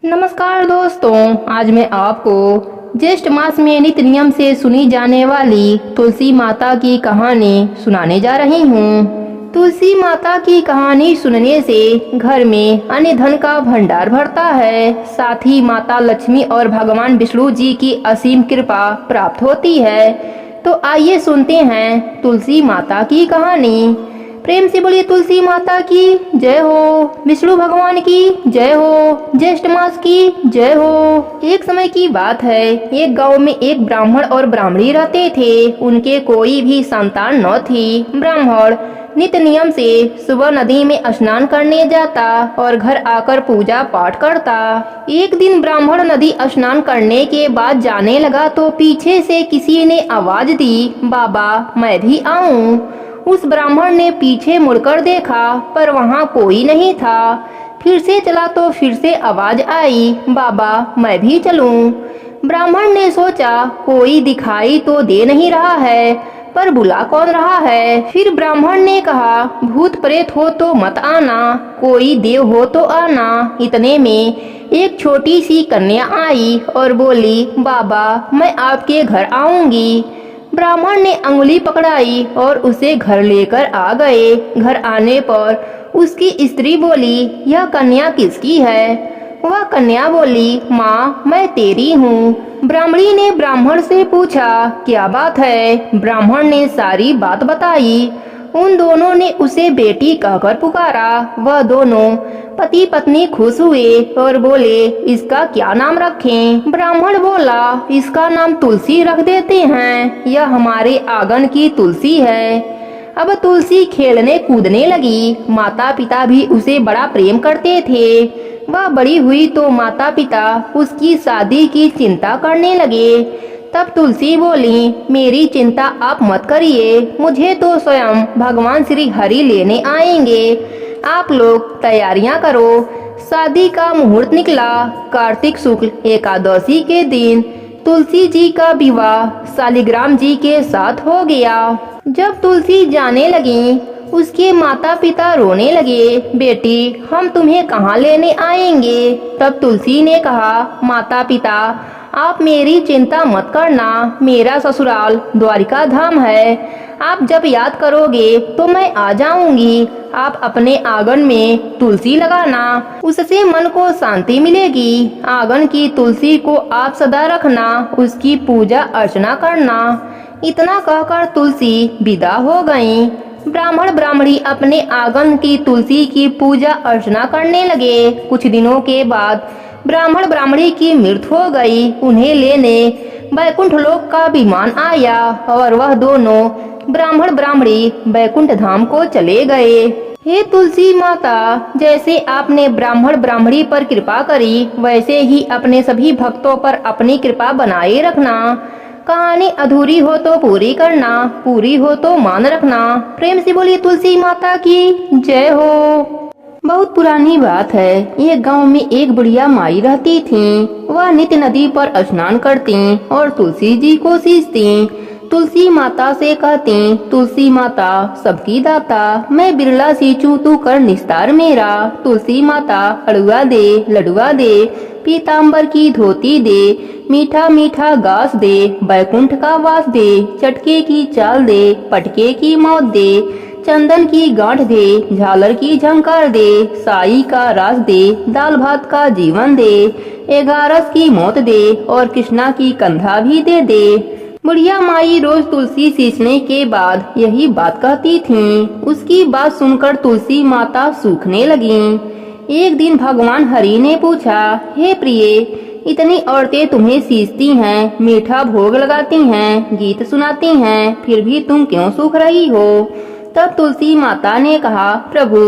नमस्कार दोस्तों, आज मैं आपको ज्येष्ठ मास में नित्य नियम से सुनी जाने वाली तुलसी माता की कहानी सुनाने जा रही हूँ। तुलसी माता की कहानी सुनने से घर में अन्य धन का भंडार भरता है, साथ ही माता लक्ष्मी और भगवान विष्णु जी की असीम कृपा प्राप्त होती है। तो आइए सुनते हैं तुलसी माता की कहानी। प्रेम से बोलिए तुलसी माता की जय हो, विष्णु भगवान की जय हो, ज्येष्ठ मास की जय हो। एक समय की बात है, एक गांव में एक ब्राह्मण और ब्राह्मणी रहते थे। उनके कोई भी संतान न थी। ब्राह्मण नित्य नियम से सुबह नदी में स्नान करने जाता और घर आकर पूजा पाठ करता। एक दिन ब्राह्मण नदी स्नान करने के बाद जाने लगा तो पीछे से किसी ने आवाज दी, बाबा मैं भी आऊं। उस ब्राह्मण ने पीछे मुड़कर देखा पर वहां कोई नहीं था। फिर से चला तो फिर से आवाज आई, बाबा मैं भी चलूं। ब्राह्मण ने सोचा कोई दिखाई तो दे नहीं रहा है, पर बुला कौन रहा है। फिर ब्राह्मण ने कहा, भूत प्रेत हो तो मत आना, कोई देव हो तो आना। इतने में एक छोटी सी कन्या आई और बोली, बाबा मैं आपके घर आऊंगी। ब्राह्मण ने अंगुली पकड़ाई और उसे घर लेकर आ गए। घर आने पर उसकी स्त्री बोली, यह कन्या किसकी है? वह कन्या बोली, माँ मैं तेरी हूँ। ब्राह्मणी ने ब्राह्मण से पूछा, क्या बात है? ब्राह्मण ने सारी बात बताई। उन दोनों ने उसे बेटी कहकर पुकारा। वह दोनों पति पत्नी खुश हुए और बोले, इसका क्या नाम रखें? ब्राह्मण बोला, इसका नाम तुलसी रख देते हैं, यह हमारे आंगन की तुलसी है। अब तुलसी खेलने कूदने लगी। माता पिता भी उसे बड़ा प्रेम करते थे। वह बड़ी हुई तो माता पिता उसकी शादी की चिंता करने लगे। तब तुलसी बोली, मेरी चिंता आप मत करिए, मुझे तो स्वयं भगवान श्री हरि लेने आएंगे। आप लोग तैयारियां करो। शादी का मुहूर्त निकला। कार्तिक शुक्ल एकादशी के दिन तुलसी जी का विवाह शालिग्राम जी के साथ हो गया। जब तुलसी जाने लगी, उसके माता पिता रोने लगे, बेटी हम तुम्हें कहाँ लेने आएंगे? तब तुलसी ने कहा, माता पिता आप मेरी चिंता मत करना, मेरा ससुराल द्वारिका धाम है। आप जब याद करोगे तो मैं आ जाऊंगी। आप अपने आंगन में तुलसी लगाना, उससे मन को शांति मिलेगी। आंगन की तुलसी को आप सदा रखना, उसकी पूजा अर्चना करना। इतना कहकर तुलसी विदा हो गई। ब्राह्मण ब्राह्मणी अपने आंगन की तुलसी की पूजा अर्चना करने लगे। कुछ दिनों के बाद ब्राह्मण ब्राह्मणी की मृत्यु हो गई। उन्हें लेने बैकुंठ लोक का विमान आया और वह दोनों ब्राह्मण ब्राह्मणी बैकुंठ धाम को चले गए। हे तुलसी माता, जैसे आपने ब्राह्मण ब्राह्मणी पर कृपा करी, वैसे ही अपने सभी भक्तों पर अपनी कृपा बनाए रखना। कहानी अधूरी हो तो पूरी करना, पूरी हो तो मान रखना। प्रेम से बोलिए तुलसी माता की जय हो। बहुत पुरानी बात है, एक गांव में एक बुढ़िया माई रहती थीं। वह नित्य नदी पर स्नान करती और तुलसी जी को सींचती। तुलसी माता से कहती, तुलसी माता सबकी दाता, मैं बिरला सींचूं तू कर निस्तार मेरा। तुलसी माता अड़ुआ दे, लडुआ दे, पीताम्बर की धोती दे, मीठा मीठा घास दे, बैकुंठ का वास दे, चटके की चाल दे, पटके की मौत दे, चंदन की गांठ दे, झालर की झंकार दे, साई का रास दे, दाल भात का जीवन दे, 11 की मौत दे और कृष्णा की कंधा भी दे दे। बुढ़िया माई रोज तुलसी सींचने के बाद यही बात कहती थीं। उसकी बात सुनकर तुलसी माता सूखने लगीं। एक दिन भगवान हरि ने पूछा, हे प्रिय, इतनी औरतें तुम्हें सींचती हैं, मीठा भोग लगाती हैं, गीत सुनाती हैं, फिर भी तुम क्यों सूख रही हो? तब तुलसी माता ने कहा, प्रभु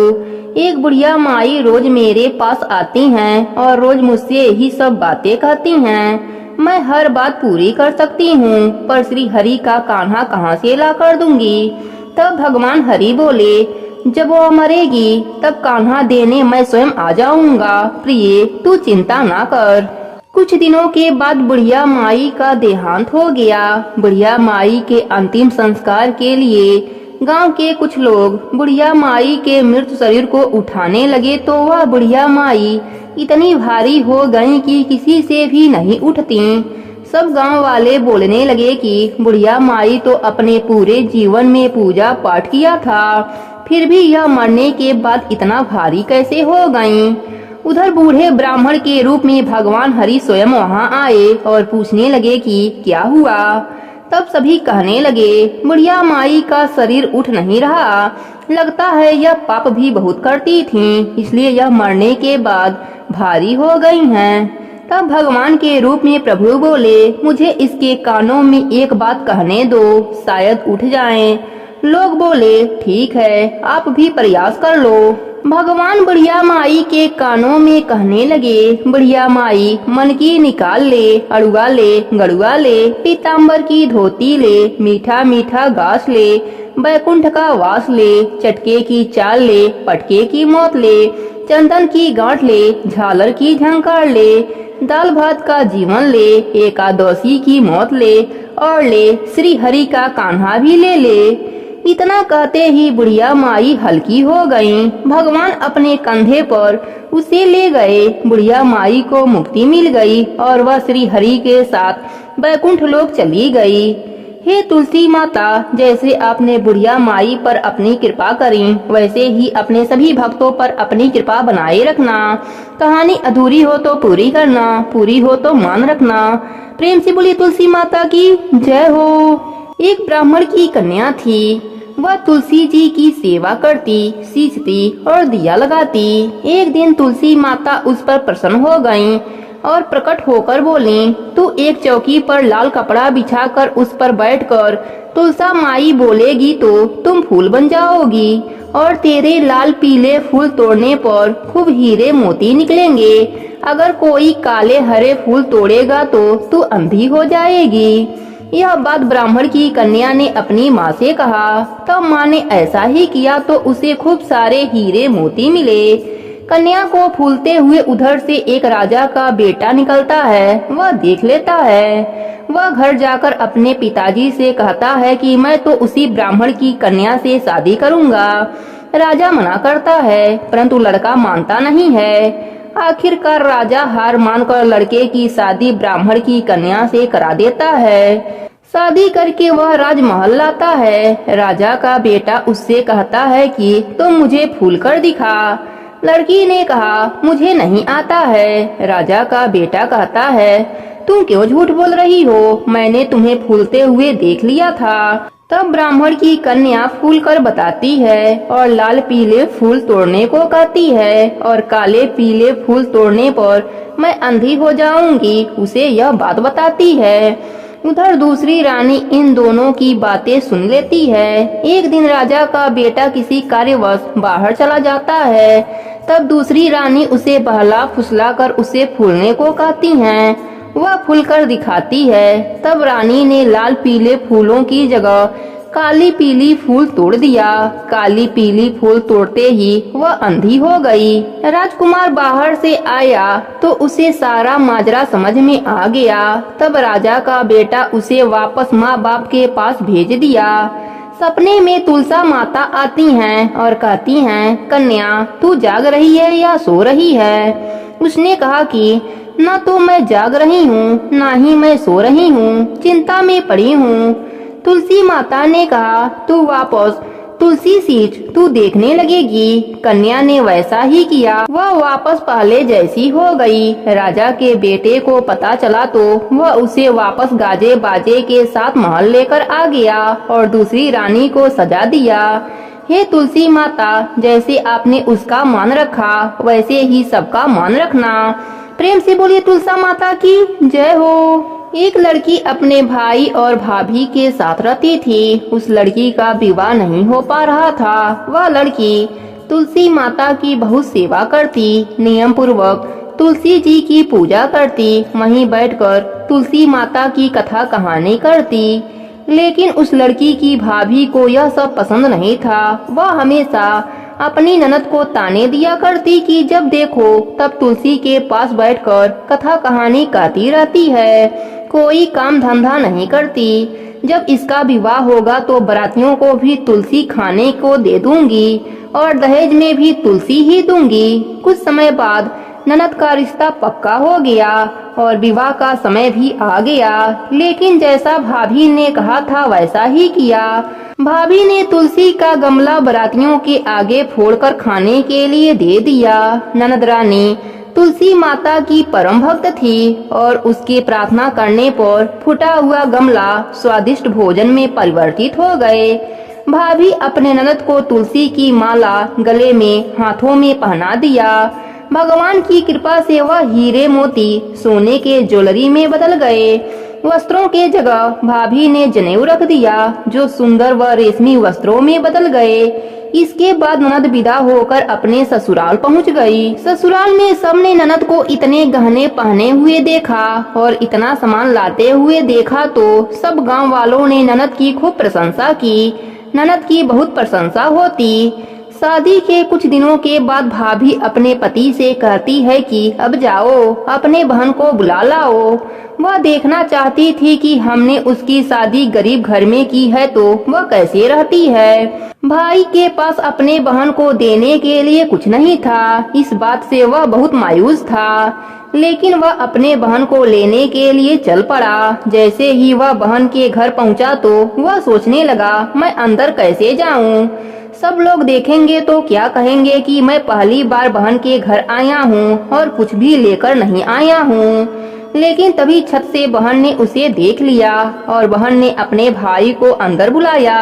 एक बुढ़िया माई रोज मेरे पास आती हैं और रोज मुझसे यही सब बातें कहती हैं। मैं हर बात पूरी कर सकती हूँ, पर श्री हरि का कान्हा कहाँ से ला कर दूंगी? तब भगवान हरि बोले, जब वो मरेगी तब कान्हा देने मैं स्वयं आ जाऊंगा। प्रिय तू चिंता ना कर। कुछ दिनों के बाद बुढ़िया माई का देहांत हो गया। बुढ़िया माई के अंतिम संस्कार के लिए गांव के कुछ लोग बुढ़िया माई के मृत शरीर को उठाने लगे तो वह बुढ़िया माई इतनी भारी हो गईं कि किसी से भी नहीं उठती। सब गांव वाले बोलने लगे कि बुढ़िया माई तो अपने पूरे जीवन में पूजा पाठ किया था, फिर भी यह मरने के बाद इतना भारी कैसे हो गईं। उधर बूढ़े ब्राह्मण के रूप में भगवान हरि स्वयं वहां आए और पूछने लगे कि क्या हुआ। तब सभी कहने लगे, बुढ़िया माई का शरीर उठ नहीं रहा, लगता है यह पाप भी बहुत करती थीं, इसलिए यह मरने के बाद भारी हो गई हैं। तब भगवान के रूप में प्रभु बोले, मुझे इसके कानों में एक बात कहने दो, शायद उठ जाएं। लोग बोले, ठीक है, आप भी प्रयास कर लो। भगवान बुढ़िया माई के कानों में कहने लगे, बुढ़िया माई, मन की निकाल ले, अड़ुआ ले, गड़ुआ ले, पीताम्बर की धोती ले, मीठा मीठा घास ले, बैकुंठ का वास ले, चटके की चाल ले, पटके की मौत ले, चंदन की गांठ ले, झालर की झंकार ले, दाल भात का जीवन ले, एकादशी की मौत ले, और ले श्री हरि का कान्हा भी ले। इतना कहते ही बुढ़िया माई हल्की हो गईं। भगवान अपने कंधे पर उसे ले गए। बुढ़िया माई को मुक्ति मिल गई और वह श्री हरि के साथ बैकुंठ लोक चली गई। हे तुलसी माता, जैसे आपने बुढ़िया माई पर अपनी कृपा करी, वैसे ही अपने सभी भक्तों पर अपनी कृपा बनाए रखना। कहानी अधूरी हो तो पूरी करना, पूरी हो तो मान रखना। प्रेम से बोली तुलसी माता की जय हो। एक ब्राह्मण की कन्या थी। वह तुलसी जी की सेवा करती, सींचती और दिया लगाती। एक दिन तुलसी माता उस पर प्रसन्न हो गईं और प्रकट होकर बोली, तू एक चौकी पर लाल कपड़ा बिछाकर उस पर बैठकर तुलसा माई बोलेगी तो तुम फूल बन जाओगी और तेरे लाल पीले फूल तोड़ने पर खूब हीरे मोती निकलेंगे। अगर कोई काले हरे फूल तोड़ेगा तो तू अंधी हो जाएगी। यह बात ब्राह्मण की कन्या ने अपनी माँ से कहा। तब माँ ने ऐसा ही किया तो उसे खूब सारे हीरे मोती मिले। कन्या को फूलते हुए उधर से एक राजा का बेटा निकलता है। वह देख लेता है। वह घर जाकर अपने पिताजी से कहता है कि मैं तो उसी ब्राह्मण की कन्या से शादी करूंगा। राजा मना करता है, परंतु लड़का मानता नहीं है। आखिरकार राजा हार मानकर लड़के की शादी ब्राह्मण की कन्या से करा देता है। शादी करके वह राजमहल लाता है। राजा का बेटा उससे कहता है कि तुम मुझे फूल कर दिखा। लड़की ने कहा, मुझे नहीं आता है। राजा का बेटा कहता है, तुम क्यों झूठ बोल रही हो, मैंने तुम्हें फूलते हुए देख लिया था। तब ब्राह्मण की कन्या फूल कर बताती है और लाल पीले फूल तोड़ने को कहती है और काले पीले फूल तोड़ने पर मैं अंधी हो जाऊंगी, उसे यह बात बताती है। उधर दूसरी रानी इन दोनों की बातें सुन लेती है। एक दिन राजा का बेटा किसी कार्यवश बाहर चला जाता है। तब दूसरी रानी उसे बहला फुसला कर उसे फूलने को कहती हैं। वह फूल कर दिखाती है। तब रानी ने लाल पीले फूलों की जगह काली पीली फूल तोड़ दिया। काली पीली फूल तोड़ते ही वह अंधी हो गई। राजकुमार बाहर से आया तो उसे सारा माजरा समझ में आ गया। तब राजा का बेटा उसे वापस माँ बाप के पास भेज दिया। सपने में तुलसा माता आती हैं और कहती हैं, कन्या तू जाग रही है या सो रही है। उसने कहा कि न तो मैं जाग रही हूँ, न ही मैं सो रही हूँ, चिंता में पड़ी हूँ। तुलसी माता ने कहा, तू वापस तुलसी सींच, तू देखने लगेगी। कन्या ने वैसा ही किया। वह वापस पहले जैसी हो गई। राजा के बेटे को पता चला तो वह उसे वापस गाजे बाजे के साथ महल लेकर आ गया और दूसरी रानी को सजा दिया। हे तुलसी माता, जैसे आपने उसका मान रखा वैसे ही सबका मान रखना। प्रेम से बोलिए तुलसा माता की जय हो। एक लड़की अपने भाई और भाभी के साथ रहती थी। उस लड़की का विवाह नहीं हो पा रहा था। वह लड़की तुलसी माता की बहुत सेवा करती, नियम पूर्वक तुलसी जी की पूजा करती, वहीं बैठकर तुलसी माता की कथा कहानी करती। लेकिन उस लड़की की भाभी को यह सब पसंद नहीं था। वह हमेशा अपनी ननद को ताने दिया करती कि जब देखो तब तुलसी के पास बैठकर कथा कहानी कहती रहती है, कोई काम धंधा नहीं करती। जब इसका विवाह होगा तो बरातियों को भी तुलसी खाने को दे दूंगी और दहेज में भी तुलसी ही दूंगी। कुछ समय बाद ननद का रिश्ता पक्का हो गया और विवाह का समय भी आ गया। लेकिन जैसा भाभी ने कहा था वैसा ही किया। भाभी ने तुलसी का गमला बारातियों के आगे फोड़कर खाने के लिए दे दिया। ननद रानी तुलसी माता की परम भक्त थी और उसके प्रार्थना करने पर फूटा हुआ गमला स्वादिष्ट भोजन में परिवर्तित हो गए। भाभी अपने ननद को तुलसी की माला गले में हाथों में पहना दिया। भगवान की कृपा से वह हीरे मोती सोने के ज्वेलरी में बदल गए। वस्त्रों के जगह भाभी ने जनेऊ रख दिया जो सुंदर व रेशमी वस्त्रों में बदल गए। इसके बाद ननद विदा होकर अपने ससुराल पहुंच गई। ससुराल में सबने ननद को इतने गहने पहने हुए देखा और इतना सामान लाते हुए देखा तो सब गांव वालों ने ननद की खूब प्रशंसा की। ननद की बहुत प्रशंसा होती। शादी के कुछ दिनों के बाद भाभी अपने पति से कहती है कि अब जाओ अपने बहन को बुला लाओ। वह देखना चाहती थी कि हमने उसकी शादी गरीब घर में की है तो वह कैसे रहती है। भाई के पास अपने बहन को देने के लिए कुछ नहीं था। इस बात से वह बहुत मायूस था। लेकिन वह अपने बहन को लेने के लिए चल पड़ा। जैसे ही वह बहन के घर पहुंचा तो वह सोचने लगा, मैं अंदर कैसे जाऊं? सब लोग देखेंगे तो क्या कहेंगे कि मैं पहली बार बहन के घर आया हूँ और कुछ भी लेकर नहीं आया हूँ। लेकिन तभी छत से बहन ने उसे देख लिया और बहन ने अपने भाई को अंदर बुलाया।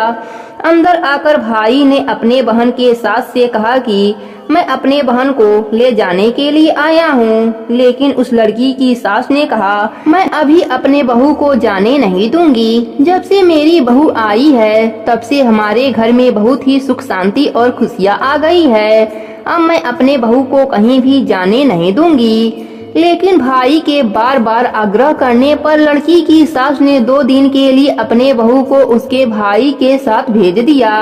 अंदर आकर भाई ने अपने बहन के सास से कहा कि मैं अपने बहन को ले जाने के लिए आया हूँ। लेकिन उस लड़की की सास ने कहा, मैं अभी अपने बहू को जाने नहीं दूंगी। जब से मेरी बहू आई है तब से हमारे घर में बहुत ही सुख शांति और खुशियाँ आ गई है। अब मैं अपने बहू को कहीं भी जाने नहीं दूंगी। लेकिन भाई के बार बार आग्रह करने पर लड़की की सास ने 2 दिन के लिए अपने बहू को उसके भाई के साथ भेज दिया।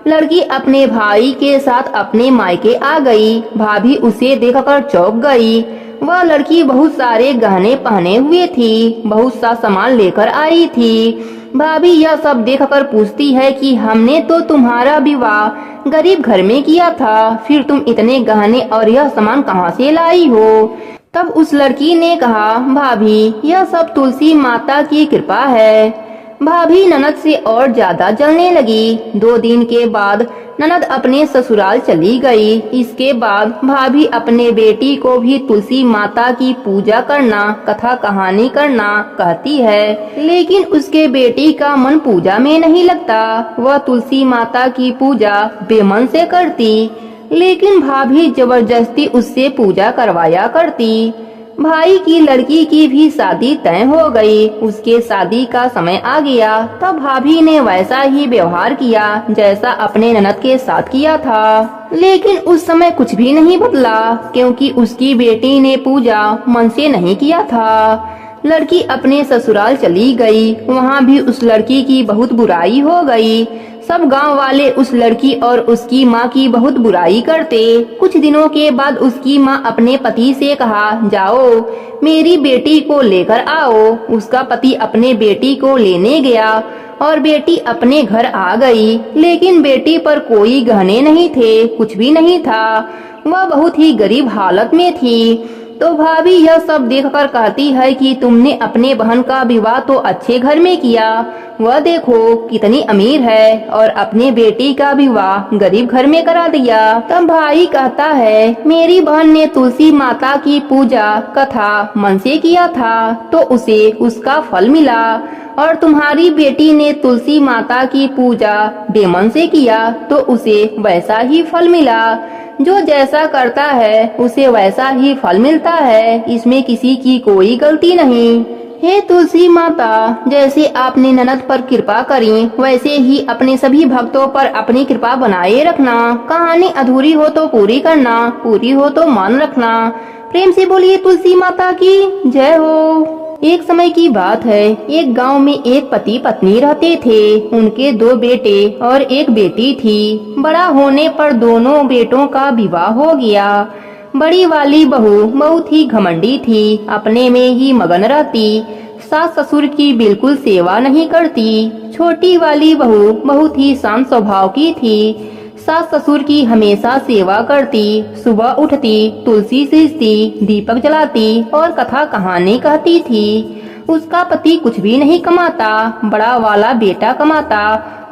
लड़की अपने भाई के साथ अपने मायके आ गई। भाभी उसे देखकर चौंक गई। वह लड़की बहुत सारे गहने पहने हुए थी, बहुत सा सामान लेकर आई थी। भाभी यह सब देखकर पूछती है कि हमने तो तुम्हारा विवाह गरीब घर में किया था, फिर तुम इतने गहने और यह सामान कहाँ से लाई हो? तब उस लड़की ने कहा, भाभी यह सब तुलसी माता की कृपा है। भाभी ननद से और ज्यादा जलने लगी। 2 दिन के बाद ननद अपने ससुराल चली गई। इसके बाद भाभी अपने बेटी को भी तुलसी माता की पूजा करना, कथा कहानी करना कहती है। लेकिन उसके बेटी का मन पूजा में नहीं लगता। वह तुलसी माता की पूजा बेमन से करती। लेकिन भाभी जबरदस्ती उससे पूजा करवाया करती। भाई की लड़की की भी शादी तय हो गई। उसके शादी का समय आ गया। तब भाभी ने वैसा ही व्यवहार किया जैसा अपने ननद के साथ किया था। लेकिन उस समय कुछ भी नहीं बदला क्योंकि उसकी बेटी ने पूजा मन से नहीं किया था। लड़की अपने ससुराल चली गई। वहाँ भी उस लड़की की बहुत बुराई हो गई। सब गांव वाले उस लड़की और उसकी माँ की बहुत बुराई करते। कुछ दिनों के बाद उसकी माँ अपने पति से कहा, जाओ मेरी बेटी को लेकर आओ। उसका पति अपने बेटी को लेने गया और बेटी अपने घर आ गई। लेकिन बेटी पर कोई गहने नहीं थे, कुछ भी नहीं था। वह बहुत ही गरीब हालत में थी। तो भाभी यह सब देखकर कहती है कि तुमने अपने बहन का विवाह तो अच्छे घर में किया, वह देखो कितनी अमीर है, और अपने बेटी का विवाह गरीब घर में करा दिया। तब भाई कहता है, मेरी बहन ने तुलसी माता की पूजा कथा मन से किया था तो उसे उसका फल मिला, और तुम्हारी बेटी ने तुलसी माता की पूजा बेमन से किया तो उसे वैसा ही फल मिला। जो जैसा करता है उसे वैसा ही फल मिलता है, इसमें किसी की कोई गलती नहीं। हे तुलसी माता, जैसे आपने ननद पर कृपा करी वैसे ही अपने सभी भक्तों पर अपनी कृपा बनाए रखना। कहानी अधूरी हो तो पूरी करना, पूरी हो तो मान रखना। प्रेम से बोलिए तुलसी माता की जय हो। एक समय की बात है, एक गांव में एक पति पत्नी रहते थे। उनके 2 बेटे और एक बेटी थी। बड़ा होने पर दोनों बेटों का विवाह हो गया। बड़ी वाली बहू बहुत ही घमंडी थी, अपने में ही मगन रहती, सास ससुर की बिल्कुल सेवा नहीं करती। छोटी वाली बहू बहुत ही शांत स्वभाव की थी, सास ससुर की हमेशा सेवा करती, सुबह उठती, तुलसी सींचती, दीपक जलाती और कथा कहानी कहती थी। उसका पति कुछ भी नहीं कमाता, बड़ा वाला बेटा कमाता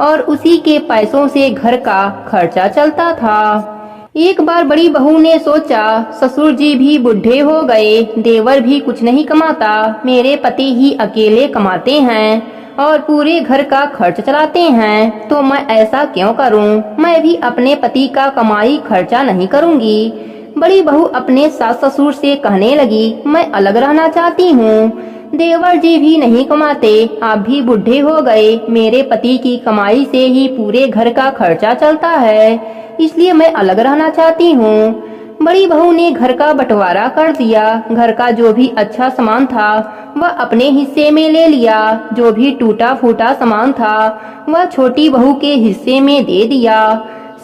और उसी के पैसों से घर का खर्चा चलता था। एक बार बड़ी बहू ने सोचा, ससुर जी भी बुढ़े हो गए, देवर भी कुछ नहीं कमाता, मेरे पति ही अकेले कमाते हैं और पूरे घर का खर्च चलाते हैं, तो मैं ऐसा क्यों करूं? मैं भी अपने पति का कमाई खर्चा नहीं करूंगी। बड़ी बहू अपने सास ससुर से कहने लगी, मैं अलग रहना चाहती हूँ। देवर जी भी नहीं कमाते, आप भी बुढ़े हो गए, मेरे पति की कमाई से ही पूरे घर का खर्चा चलता है, इसलिए मैं अलग रहना चाहती हूँ। बड़ी बहू ने घर का बंटवारा कर दिया। घर का जो भी अच्छा सामान था वह अपने हिस्से में ले लिया, जो भी टूटा फूटा सामान था वह छोटी बहू के हिस्से में दे दिया।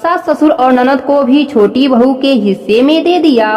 सास ससुर और ननद को भी छोटी बहू के हिस्से में दे दिया।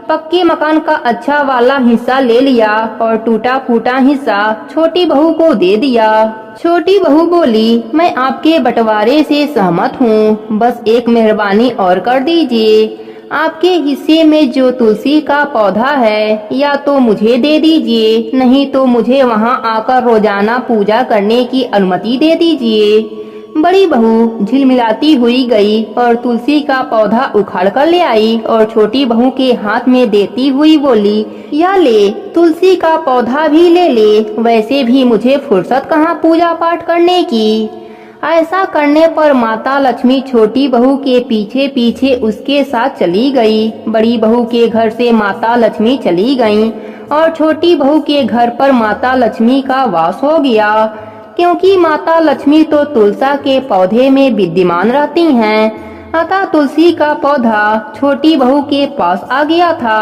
पक्के मकान का अच्छा वाला हिस्सा ले लिया और टूटा फूटा हिस्सा छोटी बहू को दे दिया। छोटी बहू बोली, मैं आपके बंटवारे से सहमत हूँ, बस एक मेहरबानी और कर दीजिए। आपके हिस्से में जो तुलसी का पौधा है या तो मुझे दे दीजिए, नहीं तो मुझे वहाँ आकर रोजाना पूजा करने की अनुमति दे दीजिए। बड़ी बहू झिलमिलाती हुई गई और तुलसी का पौधा उखाड़ कर ले आई और छोटी बहू के हाथ में देती हुई बोली, या ले, तुलसी का पौधा भी ले ले, वैसे भी मुझे फुर्सत कहाँ पूजा पाठ करने की। ऐसा करने पर माता लक्ष्मी छोटी बहू के पीछे पीछे उसके साथ चली गई। बड़ी बहू के घर से माता लक्ष्मी चली गईं और छोटी बहू के घर पर माता लक्ष्मी का वास हो गया, क्योंकि माता लक्ष्मी तो तुलसा के पौधे में विद्यमान रहती हैं। अतः तुलसी का पौधा छोटी बहू के पास आ गया था।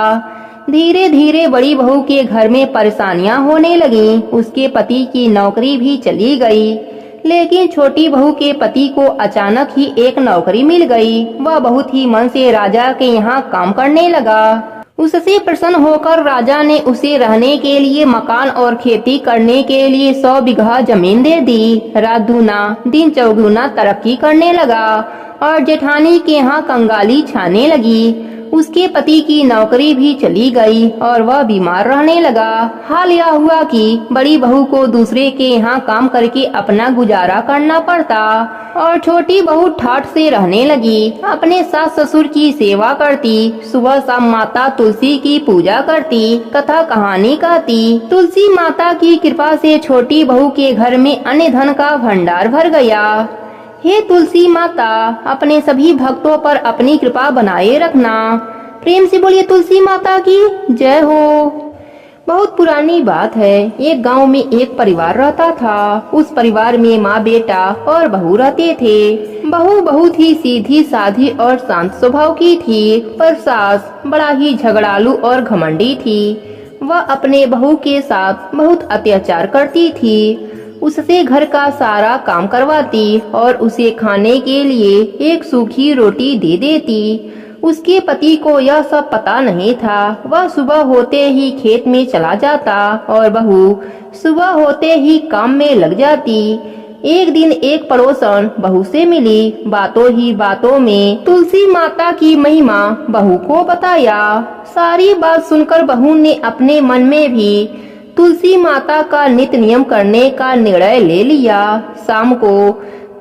धीरे धीरे बड़ी बहू के घर में परेशानियां होने लगीं। उसके पति की नौकरी भी चली गई, लेकिन छोटी बहू के पति को अचानक ही एक नौकरी मिल गई। वह बहुत ही मन से राजा के यहाँ काम करने लगा। उससे प्रसन्न होकर राजा ने उसे रहने के लिए मकान और खेती करने के लिए 100 बीघा जमीन दे दी। रात दूना दिन चौगुना तरक्की करने लगा और जेठानी के यहाँ कंगाली छाने लगी। उसके पति की नौकरी भी चली गई और वह बीमार रहने लगा। हाल यह हुआ कि बड़ी बहू को दूसरे के यहाँ काम करके अपना गुजारा करना पड़ता और छोटी बहू ठाठ से रहने लगी। अपने सास ससुर की सेवा करती, सुबह शाम माता तुलसी की पूजा करती, कथा कहानी कहती। तुलसी माता की कृपा से छोटी बहू के घर में अन्न धन का भंडार भर गया। हे तुलसी माता, अपने सभी भक्तों पर अपनी कृपा बनाए रखना। प्रेम से बोलिए तुलसी माता की जय हो। बहुत पुरानी बात है। एक गांव में एक परिवार रहता था। उस परिवार में माँ बेटा और बहू रहते थे। बहू बहुत ही सीधी साधी और शांत स्वभाव की थी, पर सास बड़ा ही झगड़ालू और घमंडी थी। वह अपने बहू के साथ बहुत अत्याचार करती थी। उससे घर का सारा काम करवाती और उसे खाने के लिए एक सूखी रोटी दे देती। उसके पति को यह सब पता नहीं था। वह सुबह होते ही खेत में चला जाता और बहू सुबह होते ही काम में लग जाती। एक दिन एक पड़ोसन बहू से मिली। बातों ही बातों में तुलसी माता की महिमा बहू को बताया। सारी बात सुनकर बहू ने अपने मन में भी तुलसी माता का नित्य नियम करने का निर्णय ले लिया। शाम को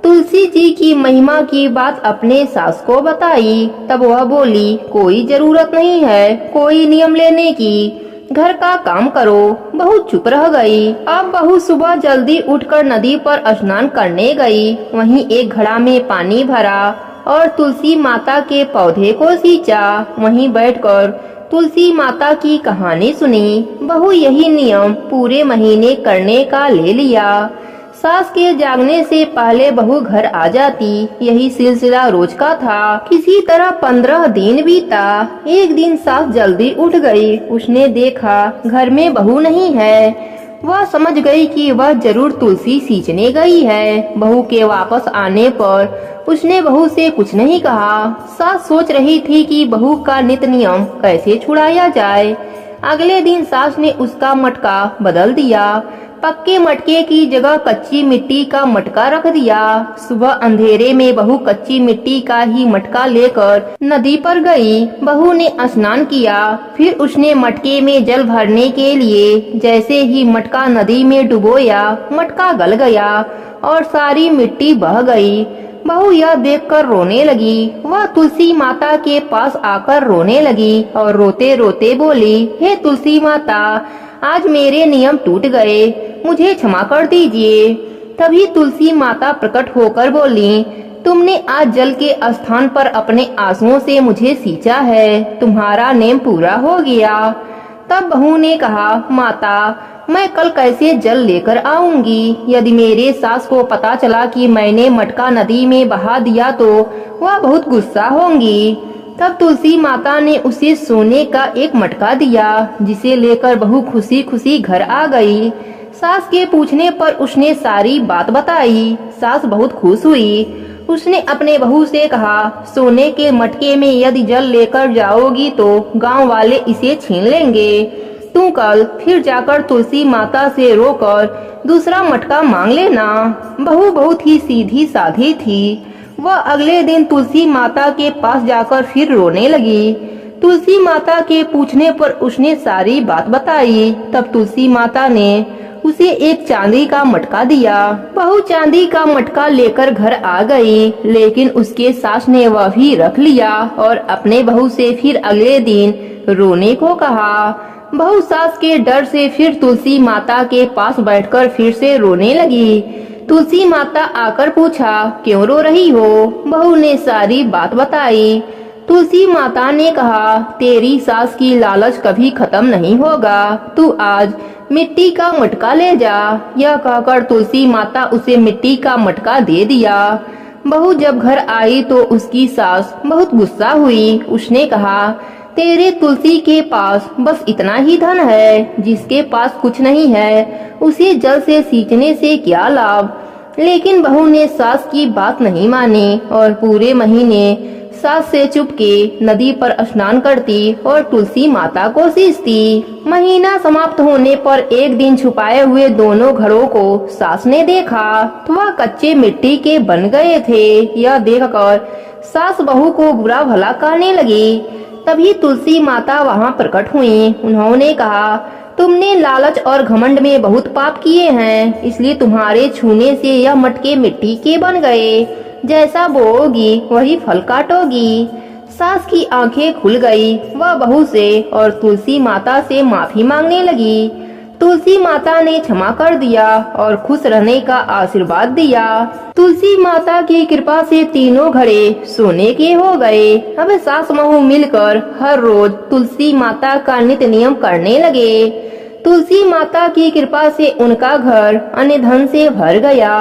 तुलसी जी की महिमा की बात अपने सास को बताई। तब वह बोली, कोई जरूरत नहीं है कोई नियम लेने की, घर का काम करो। बहू चुप रह गई। अब बहू सुबह जल्दी उठकर नदी पर स्नान करने गई। वहीं एक घड़ा में पानी भरा और तुलसी माता के पौधे को सींचा। वहीं बैठकर तुलसी माता की कहानी सुनी। बहू यही नियम पूरे महीने करने का ले लिया। सास के जागने से पहले बहू घर आ जाती। यही सिलसिला रोज का था। किसी तरह 15 दिन बीता। एक दिन सास जल्दी उठ गई। उसने देखा घर में बहू नहीं है। वह समझ गई कि वह जरूर तुलसी सींचने गई है। बहू के वापस आने पर उसने बहू से कुछ नहीं कहा। सास सोच रही थी कि बहू का नित्य नियम कैसे छुड़ाया जाए। अगले दिन सास ने उसका मटका बदल दिया। पक्के मटके की जगह कच्ची मिट्टी का मटका रख दिया। सुबह अंधेरे में बहू कच्ची मिट्टी का ही मटका लेकर नदी पर गई। बहू ने स्नान किया, फिर उसने मटके में जल भरने के लिए जैसे ही मटका नदी में डुबोया, मटका गल गया और सारी मिट्टी बह गई। बहू यह देखकर रोने लगी। वह तुलसी माता के पास आकर रोने लगी और रोते रोते बोली, हे तुलसी माता, आज मेरे नियम टूट गए, मुझे क्षमा कर दीजिए। तभी तुलसी माता प्रकट होकर बोली, तुमने आज जल के स्थान पर अपने आंसुओं से मुझे सींचा है, तुम्हारा नेम पूरा हो गया। तब बहू ने कहा, माता, मैं कल कैसे जल लेकर आऊंगी? यदि मेरे सास को पता चला कि मैंने मटका नदी में बहा दिया तो वह बहुत गुस्सा होंगी। तब तुलसी माता ने उसे सोने का एक मटका दिया, जिसे लेकर बहू खुशी खुशी घर आ गई। सास के पूछने पर उसने सारी बात बताई। सास बहुत खुश हुई। उसने अपने बहू से कहा, सोने के मटके में यदि जल लेकर जाओगी तो गांव वाले इसे छीन लेंगे। तू कल फिर जाकर तुलसी माता से रोकर दूसरा मटका मांग लेना। बहू बहुत ही सीधी साधी थी। वह अगले दिन तुलसी माता के पास जाकर फिर रोने लगी। तुलसी माता के पूछने पर उसने सारी बात बताई। तब तुलसी माता ने उसे एक चांदी का मटका दिया। बहू चांदी का मटका लेकर घर आ गई, लेकिन उसके सास ने वह भी रख लिया और अपने बहू से फिर अगले दिन रोने को कहा। बहू सास के डर से फिर तुलसी माता के पास बैठकर फिर से रोने लगी। तुलसी माता आकर पूछा, क्यों रो रही हो? बहू ने सारी बात बताई। तुलसी माता ने कहा, तेरी सास की लालच कभी खत्म नहीं होगा, तू आज मिट्टी का मटका ले जा। यह कहकर तुलसी माता उसे मिट्टी का मटका दे दिया। बहू जब घर आई तो उसकी सास बहुत गुस्सा हुई। उसने कहा, तेरे तुलसी के पास बस इतना ही धन है, जिसके पास कुछ नहीं है उसे जल से सींचने से क्या लाभ। लेकिन बहू ने सास की बात नहीं मानी और पूरे महीने सास से चुपके नदी पर स्नान करती और तुलसी माता को सींचती। महीना समाप्त होने पर एक दिन छुपाए हुए दोनों घड़ों को सास ने देखा तो वह कच्चे मिट्टी के बन गए थे। यह देखकर सास बहू को बुरा भला कहने लगी। तभी तुलसी माता वहां प्रकट हुई। उन्होंने कहा, तुमने लालच और घमंड में बहुत पाप किए हैं, इसलिए तुम्हारे छूने से यह मटके मिट्टी के बन गए। जैसा बोओगी वही फल काटोगी। सास की आंखें खुल गई। वह बहू से और तुलसी माता से माफी मांगने लगी। तुलसी माता ने क्षमा कर दिया और खुश रहने का आशीर्वाद दिया। तुलसी माता की कृपा से तीनों घड़े सोने के हो गए। अब सास बहू मिलकर हर रोज तुलसी माता का नित्य नियम करने लगे। तुलसी माता की कृपा से उनका घर अन्य धन से भर गया।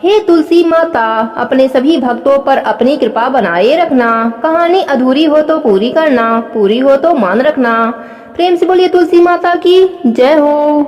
हे तुलसी माता, अपने सभी भक्तों पर अपनी कृपा बनाए रखना। कहानी अधूरी हो तो पूरी करना, पूरी हो तो मान रखना। प्रेम से बोलिए तुलसी माता की जय हो।